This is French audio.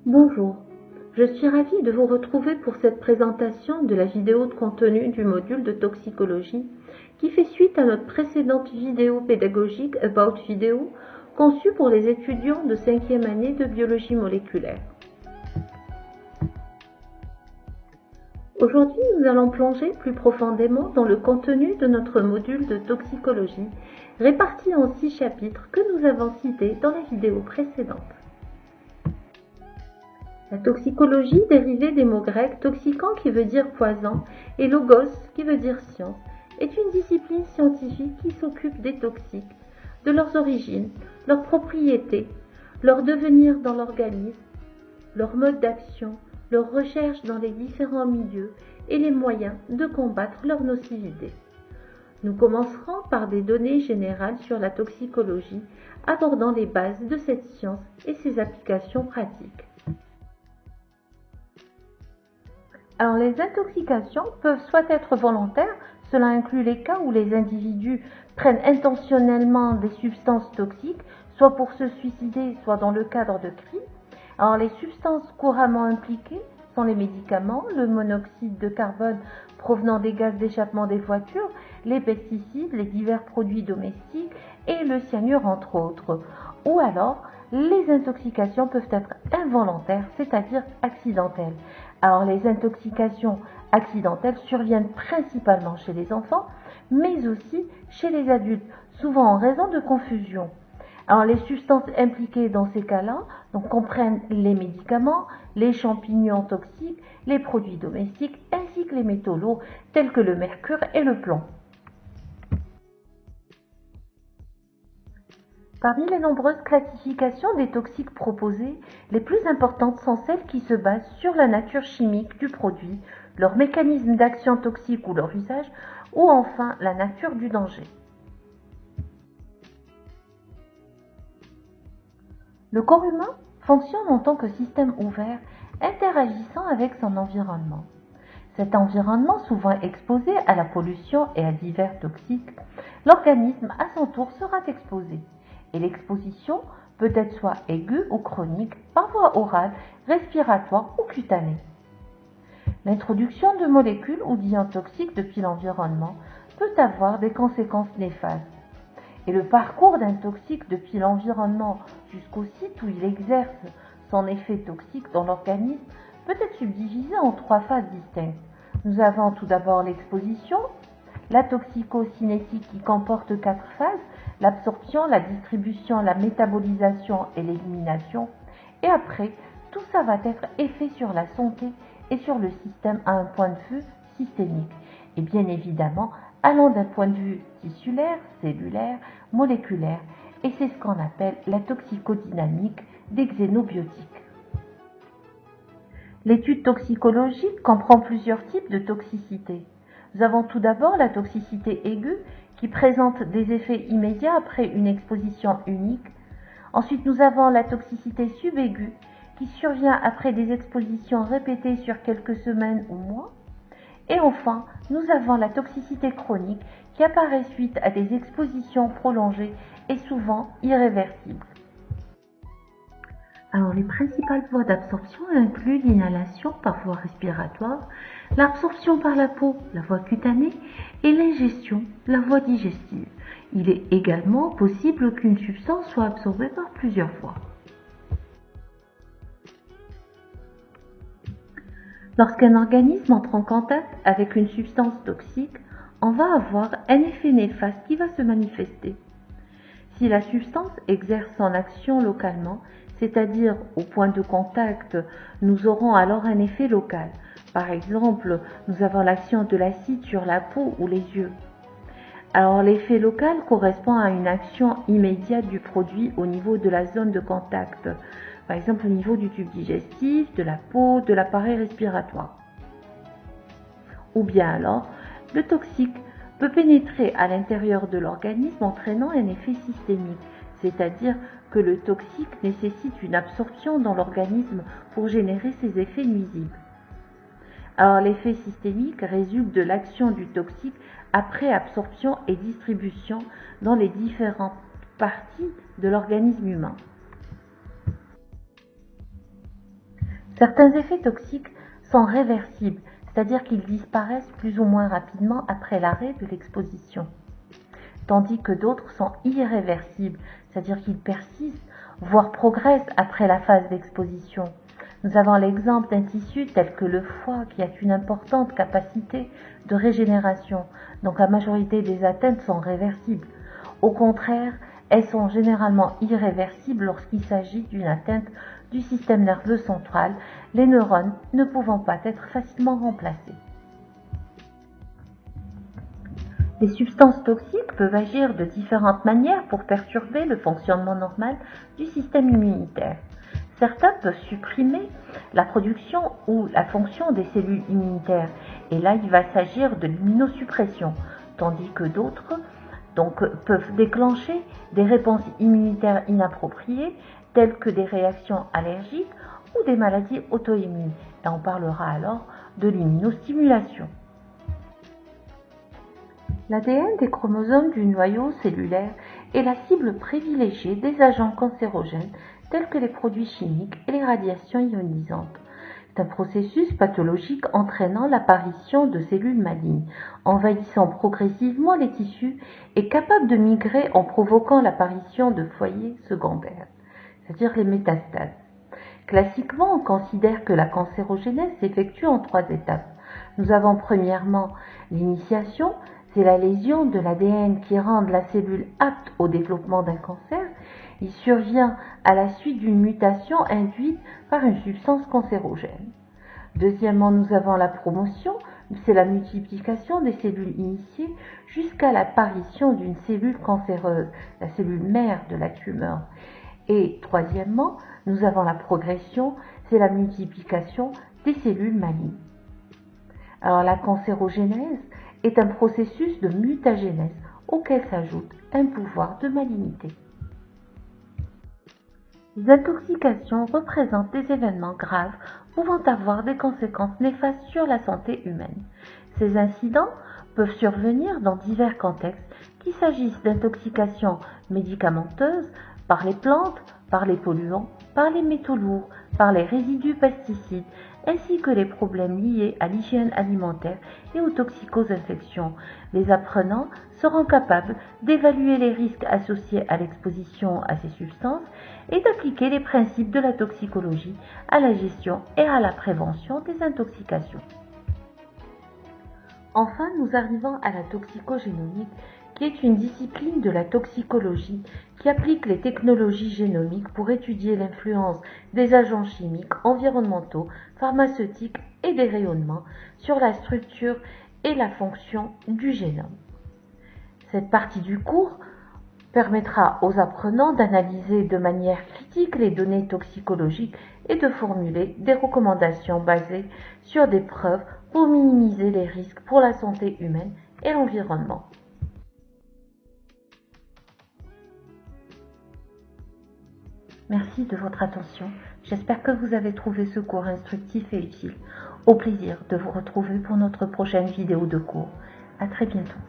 Bonjour, je suis ravie de vous retrouver pour cette présentation de la vidéo de contenu du module de toxicologie qui fait suite à notre précédente vidéo pédagogique About Video conçue pour les étudiants de 5e année de biologie moléculaire. Aujourd'hui, nous allons plonger plus profondément dans le contenu de notre module de toxicologie réparti en 6 chapitres que nous avons cités dans la vidéo précédente. La toxicologie, dérivée des mots grecs toxikon qui veut dire poison et logos qui veut dire science, est une discipline scientifique qui s'occupe des toxiques, de leurs origines, leurs propriétés, leur devenir dans l'organisme, leur mode d'action, leur recherche dans les différents milieux et les moyens de combattre leur nocivité. Nous commencerons par des données générales sur la toxicologie, abordant les bases de cette science et ses applications pratiques. Alors, les intoxications peuvent soit être volontaires, cela inclut les cas où les individus prennent intentionnellement des substances toxiques, soit pour se suicider, soit dans le cadre de crimes. Alors, les substances couramment impliquées sont les médicaments, le monoxyde de carbone provenant des gaz d'échappement des voitures, les pesticides, les divers produits domestiques et le cyanure entre autres. Ou alors, les intoxications peuvent être involontaires, c'est-à-dire accidentelles. Alors, les intoxications accidentelles surviennent principalement chez les enfants, mais aussi chez les adultes, souvent en raison de confusion. Alors, les substances impliquées dans ces cas-là comprennent les médicaments, les champignons toxiques, les produits domestiques, ainsi que les métaux lourds tels que le mercure et le plomb. Parmi les nombreuses classifications des toxiques proposées, les plus importantes sont celles qui se basent sur la nature chimique du produit, leur mécanisme d'action toxique ou leur usage, ou enfin la nature du danger. Le corps humain fonctionne en tant que système ouvert, interagissant avec son environnement. Cet environnement, souvent exposé à la pollution et à divers toxiques, l'organisme à son tour sera exposé. Et l'exposition peut être soit aiguë ou chronique, par voie orale, respiratoire ou cutanée. L'introduction de molécules ou d'ions toxiques depuis l'environnement peut avoir des conséquences néfastes. Et le parcours d'un toxique depuis l'environnement jusqu'au site où il exerce son effet toxique dans l'organisme peut être subdivisé en 3 phases distinctes. Nous avons tout d'abord l'exposition, la toxicocinétique qui comporte 4 phases, l'absorption, la distribution, la métabolisation et l'élimination. Et après, tout ça va être effet sur la santé et sur le système à un point de vue systémique. Et bien évidemment, allant d'un point de vue tissulaire, cellulaire, moléculaire. Et c'est ce qu'on appelle la toxicodynamique des xénobiotiques. L'étude toxicologique comprend plusieurs types de toxicité. Nous avons tout d'abord la toxicité aiguë qui présente des effets immédiats après une exposition unique. Ensuite, nous avons la toxicité subaiguë qui survient après des expositions répétées sur quelques semaines ou mois. Et enfin, nous avons la toxicité chronique qui apparaît suite à des expositions prolongées et souvent irréversibles. Alors, les principales voies d'absorption incluent l'inhalation par voie respiratoire, l'absorption par la peau, la voie cutanée, et l'ingestion, la voie digestive. Il est également possible qu'une substance soit absorbée par plusieurs voies. Lorsqu'un organisme entre en contact avec une substance toxique, on va avoir un effet néfaste qui va se manifester. Si la substance exerce son action localement, c'est-à-dire au point de contact, nous aurons alors un effet local. Par exemple, nous avons l'action de l'acide sur la peau ou les yeux. Alors l'effet local correspond à une action immédiate du produit au niveau de la zone de contact, par exemple au niveau du tube digestif, de la peau, de l'appareil respiratoire. Ou bien alors, le toxique peut pénétrer à l'intérieur de l'organisme entraînant un effet systémique, c'est-à-dire que le toxique nécessite une absorption dans l'organisme pour générer ses effets nuisibles. Alors l'effet systémique résulte de l'action du toxique après absorption et distribution dans les différentes parties de l'organisme humain. Certains effets toxiques sont réversibles, c'est-à-dire qu'ils disparaissent plus ou moins rapidement après l'arrêt de l'exposition, tandis que d'autres sont irréversibles, c'est-à-dire qu'ils persistent, voire progressent après la phase d'exposition. Nous avons l'exemple d'un tissu tel que le foie qui a une importante capacité de régénération, donc la majorité des atteintes sont réversibles. Au contraire, elles sont généralement irréversibles lorsqu'il s'agit d'une atteinte du système nerveux central, les neurones ne pouvant pas être facilement remplacés. Les substances toxiques peuvent agir de différentes manières pour perturber le fonctionnement normal du système immunitaire. Certains peuvent supprimer la production ou la fonction des cellules immunitaires, et là il va s'agir de l'immunosuppression, tandis que d'autres peuvent déclencher des réponses immunitaires inappropriées, telles que des réactions allergiques ou des maladies auto-immunes. Et on parlera alors de l'immunostimulation. L'ADN des chromosomes du noyau cellulaire est la cible privilégiée des agents cancérogènes tels que les produits chimiques et les radiations ionisantes. C'est un processus pathologique entraînant l'apparition de cellules malignes, envahissant progressivement les tissus et capable de migrer en provoquant l'apparition de foyers secondaires, c'est-à-dire les métastases. Classiquement, on considère que la cancérogénèse s'effectue en 3 étapes. Nous avons premièrement l'initiation, c'est la lésion de l'ADN qui rend la cellule apte au développement d'un cancer. Il survient à la suite d'une mutation induite par une substance cancérogène. Deuxièmement, nous avons la promotion, c'est la multiplication des cellules initiées jusqu'à l'apparition d'une cellule cancéreuse, la cellule mère de la tumeur. Et troisièmement, nous avons la progression, c'est la multiplication des cellules malignes. Alors la cancérogénèse est un processus de mutagénèse auquel s'ajoute un pouvoir de malignité. Les intoxications représentent des événements graves pouvant avoir des conséquences néfastes sur la santé humaine. Ces incidents peuvent survenir dans divers contextes, qu'il s'agisse d'intoxications médicamenteuses, par les plantes, par les polluants, par les métaux lourds, par les résidus pesticides, ainsi que les problèmes liés à l'hygiène alimentaire et aux toxico-infections. Les apprenants seront capables d'évaluer les risques associés à l'exposition à ces substances et d'appliquer les principes de la toxicologie à la gestion et à la prévention des intoxications. Enfin, nous arrivons à la toxicogénomique, qui est une discipline de la toxicologie qui applique les technologies génomiques pour étudier l'influence des agents chimiques, environnementaux, pharmaceutiques et des rayonnements sur la structure et la fonction du génome. Cette partie du cours permettra aux apprenants d'analyser de manière critique les données toxicologiques et de formuler des recommandations basées sur des preuves pour minimiser les risques pour la santé humaine et l'environnement. Merci de votre attention. J'espère que vous avez trouvé ce cours instructif et utile. Au plaisir de vous retrouver pour notre prochaine vidéo de cours. À très bientôt.